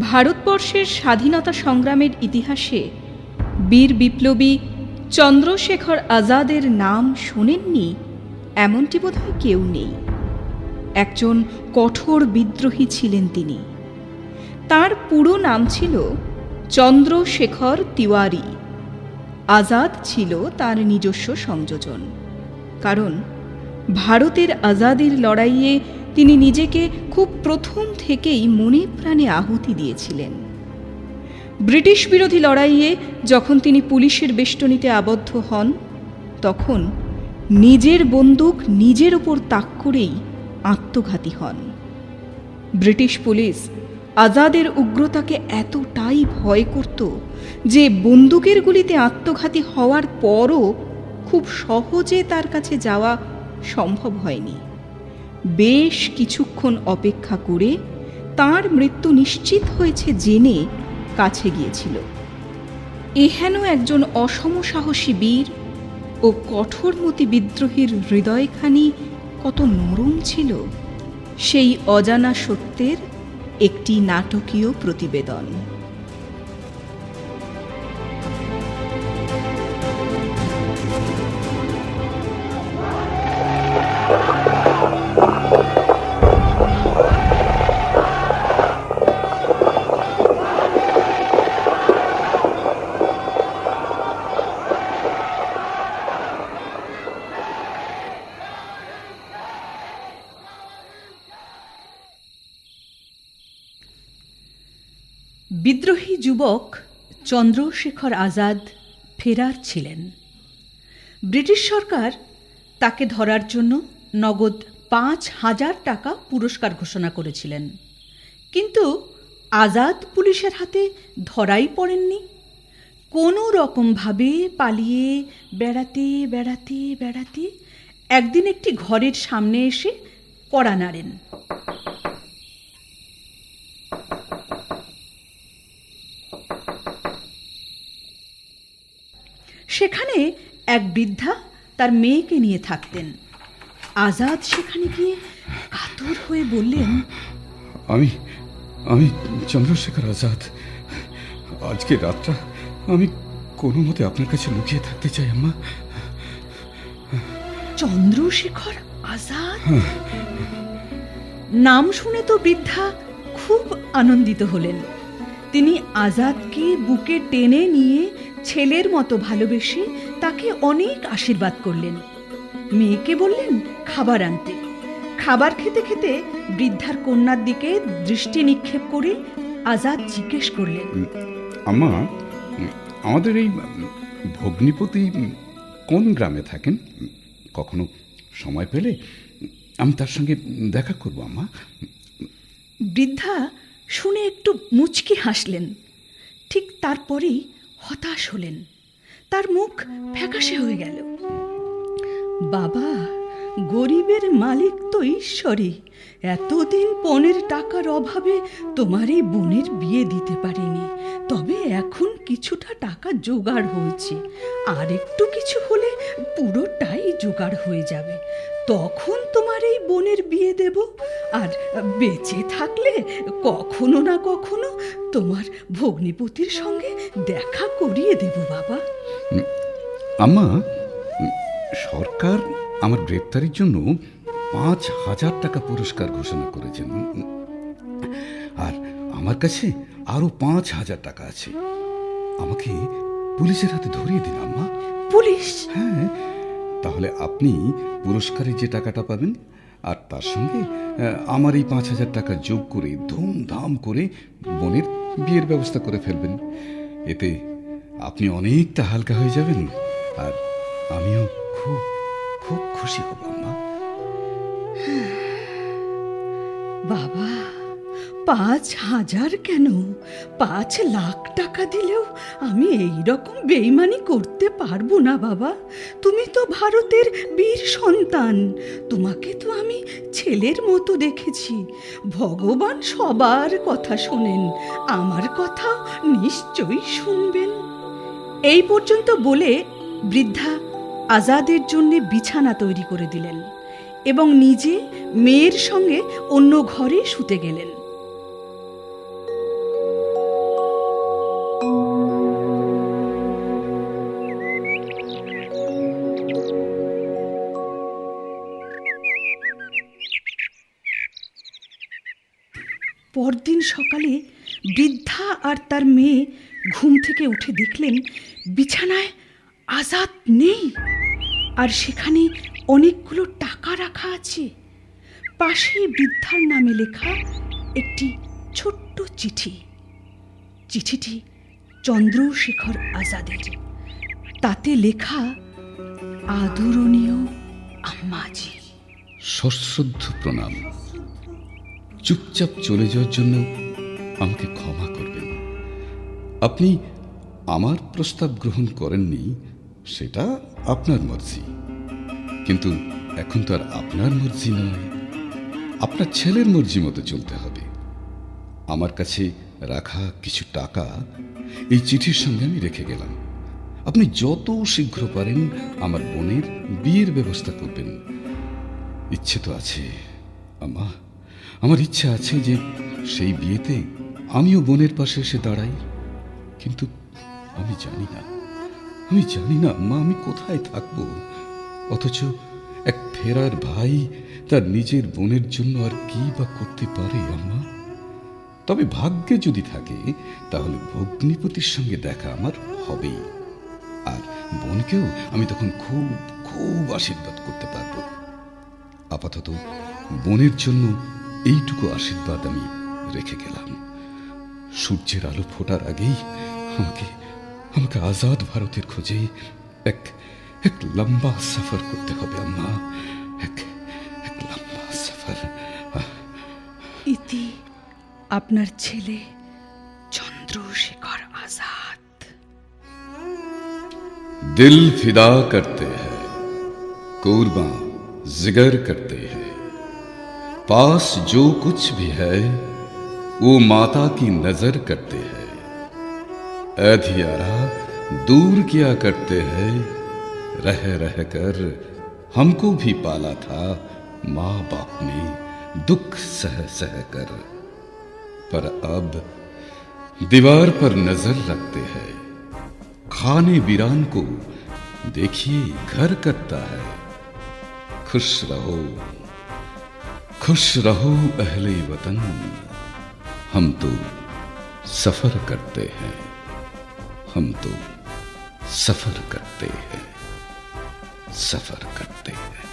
ভারতবর্ষের স্বাধীনতা সংগ্রামের ইতিহাসে বীর বিপ্লবী চন্দ্রশেখর আজাদের নাম শোনেননি এমনটি বোধহয় কেউ নেই। একজন কঠোর বিদ্রোহী ছিলেন তিনি। তার পুরো নাম ছিল চন্দ্রশেখর তিওয়ারি। আজাদ ছিল তার নিজস্ব সংযোজন, কারণ ভারতের আজাদির লড়াইয়ে তিনি নিজেকে খুব প্রথম থেকেই মনে প্রাণে আহুতি দিয়েছিলেন। ব্রিটিশ বিরোধী লড়াইয়ে যখন তিনি পুলিশের বেষ্টনীতে আবদ্ধ হন, তখন নিজের বন্দুক নিজের ওপর তাক করেই আত্মঘাতী হন। ব্রিটিশ পুলিশ আজাদের উগ্রতাকে এতটাই ভয় করত যে বন্দুকের গুলিতে আত্মঘাতী হওয়ার পরও খুব সহজে তার কাছে যাওয়া সম্ভব হয়নি। বেশ কিছুক্ষণ অপেক্ষা করে তার মৃত্যু নিশ্চিত হয়েছে জেনে কাছে গিয়েছিল। এহেন একজন অসমসাহসী বীর ও কঠোরমতি বিদ্রোহীর হৃদয়খানি কত নরম ছিল, সেই অজানা সত্যের একটি নাটকীয় প্রতিবেদন। বিদ্রোহী যুবক চন্দ্রশেখর আজাদ ফেরার ছিলেন। ব্রিটিশ সরকার তাকে ধরার জন্য নগদ ৫,০০০ টাকা পুরস্কার ঘোষণা করেছিলেন, কিন্তু আজাদ পুলিশের হাতে ধরাই পড়েননি। কোনো রকমভাবে পালিয়ে বেড়াতে বেড়াতে বেড়াতে একদিন একটি ঘরের সামনে এসে কড়া নাড়েন। সেখানে এক বৃদ্ধা তার মেয়েকে নিয়ে থাকতেন। আজাদ সেখানে গিয়ে কাতর হয়ে বললেন, আমি চন্দ্রশেখর আজাদ। আজকে রাতটা আমি কোনো মতে আপনার কাছে লুকিয়ে থাকতে চাই আম্মা। চন্দ্রশেখর আজাদ? নাম শুনে তো বৃদ্ধা খুব আনন্দিত হলেন। তিনি আজাদকে বুকে টেনে নিয়ে ছেলের মতো ভালোবেসে তাকে অনেক আশীর্বাদ করলেন। মেয়েকে বললেন খাবার আনতে। খাবার খেতে খেতে বৃদ্ধার কন্যার দিকে দৃষ্টি নিক্ষেপ করে আজাদ জিজ্ঞেস করলেন, আম্মা, আমাদের এই ভগ্নিপতি কোন গ্রামে থাকেন? কখনো সময় পেলে আমি তার সঙ্গে দেখা করব আম্মা। বৃদ্ধা শুনে একটু মুচকি হাসলেন। ঠিক তারপরেই হতাশ হলেন। তার মুখ ফ্যাকাশে হয়ে গেল। বাবা, গরিবের মালিক তো ঈশ্বরই। এতদিন পণের টাকার অভাবে তোমার এই বোনের বিয়ে দিতে পারিনি, তবে এখন কিছুটা টাকা জোগাড় হয়েছে। আর একটু কিছু হলে পুরোটাই জোগাড় হয়ে যাবে। তখন তোমার এই বোনের বিয়ে দেব। আর বেঁচে থাকলে কখনো না কখনো তোমার ভগ্নিপতির সঙ্গে দেখা করিয়ে দেব বাবা। আম্মা, সরকার আমার গ্রেপ্তারির জন্য ৫,০০০ টাকা পুরস্কার ঘোষণা করেছেন, আর আমার কাছে আরো ৫,০০০ টাকা আছে। আমাকে পুলিশের হাতে ধরিয়ে দিন আম্মা। পুলিশ? হ্যাঁ, তাহলে আপনি পুরস্কারের যে টাকাটা পাবেন আর তার সঙ্গে আমার এই ৫,০০০ টাকা যোগ করে ধুমধাম করে বোনের বিয়ের ব্যবস্থা করে ফেলবেন। এতে আপনি অনেকটা হালকা হয়ে যাবেন, আর আমিও খুব খুব খুশি হব আম্মা। বাবা, ৫,০০০ কেন, ৫,০০,০০০ টাকা দিলেও আমি এই রকম বেইমানি করতে পারবো না বাবা। তুমি তো ভারতের বীর সন্তান। তোমাকে তো আমি ছেলের মতো দেখেছি। ভগবান সবার কথা শোনেন, আমার কথা নিশ্চয়ই শুনবেন। এই পর্যন্ত বলে বৃদ্ধা আজাদের জন্য বিছানা তৈরি করে দিলেন এবং নিজে মেয়ের সঙ্গে অন্য ঘরে শুতে গেলেন। পরদিন সকালে বৃদ্ধা আর তার মেয়ে ঘুম থেকে উঠে দেখলেন বিছানায় আজাদ নেই, আর সেখানে অনেকগুলো টাকা রাখা আছে। পাশে বৃদ্ধার নামে লেখা একটি ছোট্ট চিঠি। চিঠিটি চন্দ্রশেখর আজাদের। তাতে লেখা, আদরণীয় আম্মাজি, সশ্রদ্ধ প্রণাম। চুপচাপ চলে যাওয়ার জন্য আমাকে ক্ষমা করবেন। আপনি আমার প্রস্তাব গ্রহণ করেননি, সেটা আপনার মর্জি। কিন্তু এখন তো আর আপনার মর্জি নয়, আপনার ছেলের মর্জি মতো চলতে হবে। আমার কাছে রাখা কিছু টাকা এই চিঠির সঙ্গে আমি রেখে গেলাম। আপনি যত শীঘ্র পারেন আমার বোনের বিয়ের ব্যবস্থা করবেন। ইচ্ছে তো আছে আম্মা, আমার ইচ্ছা আছে যে সেই বিয়েতে আমিও বোনের পাশে এসে দাঁড়াই। কিন্তু আমি জানি না আম্মা, আমি কোথায় থাকব। অথচ এক ফেরার ভাই তার নিজের বোনের জন্য আর কি বা করতে পারে আম্মা? তবে ভাগ্যে যদি থাকে তাহলে ভগ্নিপতির সঙ্গে দেখা আমার হবেই, আর বোনকেও আমি তখন খুব খুব আশীর্বাদ করতে পারবো। আপাতত বোনের জন্য এইটুকু আশীর্বাদ আমি রেখে গেলাম। সূর্যের আলো ফোটার আগেই আমাকে আমাকে আজাদ ভারতের খোঁজে এক এক লম্বা সফর করতে হবে আম্মা, এক এক লম্বা সফর। ইতি আপনার ছেলে চন্দ্রশেখর আজাদ। दिल फिदा करते हैं, कुर्बान जिगर करते हैं, पास जो कुछ भी है वो माता की नजर करते हैं। अधियारा दूर किया करते हैं, रह रह कर हमको भी पाला था माँ बाप ने दुख सह सह कर। पर अब दीवार पर नजर रखते हैं, खाने वीरान को देखिए घर करता है। खुश रहो अहले वतन, हम तो सफर करते हैं, हम तो सफर करते हैं, सफर करते हैं।